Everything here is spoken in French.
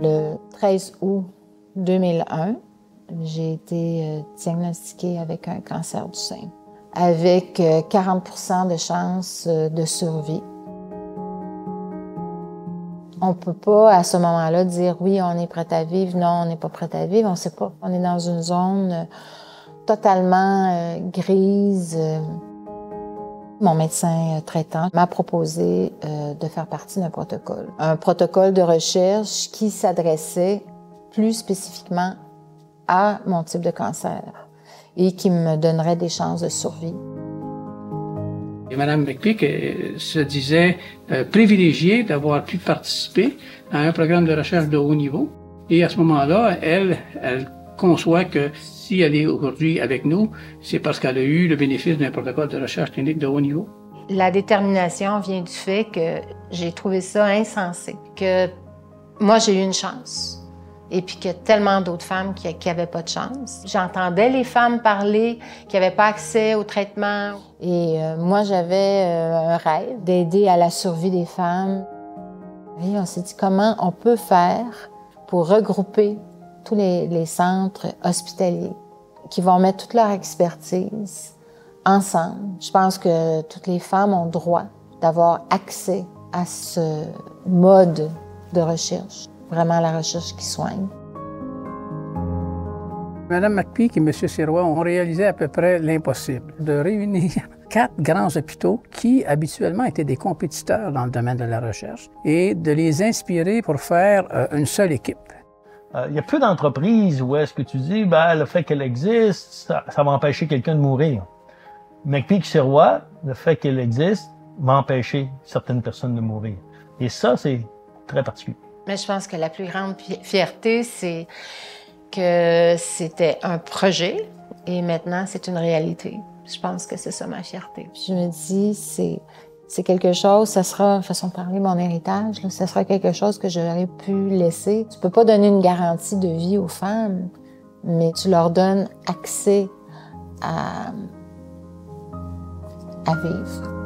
Le 13 août 2001, j'ai été diagnostiquée avec un cancer du sein, avec 40 % de chances de survie. On ne peut pas, à ce moment-là, dire « oui, on est prêt à vivre », « non, on n'est pas prêt à vivre », on ne sait pas. On est dans une zone totalement grise. Mon médecin traitant m'a proposé de faire partie d'un protocole. Un protocole de recherche qui s'adressait plus spécifiquement à mon type de cancer et qui me donnerait des chances de survie. Et Mme McPeak se disait privilégiée d'avoir pu participer à un programme de recherche de haut niveau. Et à ce moment-là, elle conçoit que si elle est aujourd'hui avec nous, c'est parce qu'elle a eu le bénéfice d'un protocole de recherche clinique de haut niveau. La détermination vient du fait que j'ai trouvé ça insensé, que moi j'ai eu une chance. Et puis qu'il y a tellement d'autres femmes qui n'avaient pas de chance. J'entendais les femmes parler, qui n'avaient pas accès au traitement. Et moi, j'avais un rêve d'aider à la survie des femmes. Et on s'est dit comment on peut faire pour regrouper tous les centres hospitaliers qui vont mettre toute leur expertise ensemble. Je pense que toutes les femmes ont droit d'avoir accès à ce mode de recherche. Vraiment la recherche qui soigne. Mme McPeak et M. Sirois ont réalisé à peu près l'impossible, de réunir 4 grands hôpitaux qui, habituellement, étaient des compétiteurs dans le domaine de la recherche et de les inspirer pour faire une seule équipe. Il y a peu d'entreprises où est-ce que tu dis, ben, le fait qu'elle existe, ça va empêcher quelqu'un de mourir. McPeak-Sirois, le fait qu'elle existe, va empêcher certaines personnes de mourir. Et ça, c'est très particulier. Mais je pense que la plus grande fierté, c'est que c'était un projet et maintenant, c'est une réalité. Je pense que c'est ça ma fierté. Je me dis, c'est quelque chose, ça sera, façon de parler, mon héritage, là, ça sera quelque chose que j'aurais pu laisser. Tu peux pas donner une garantie de vie aux femmes, mais tu leur donnes accès à vivre.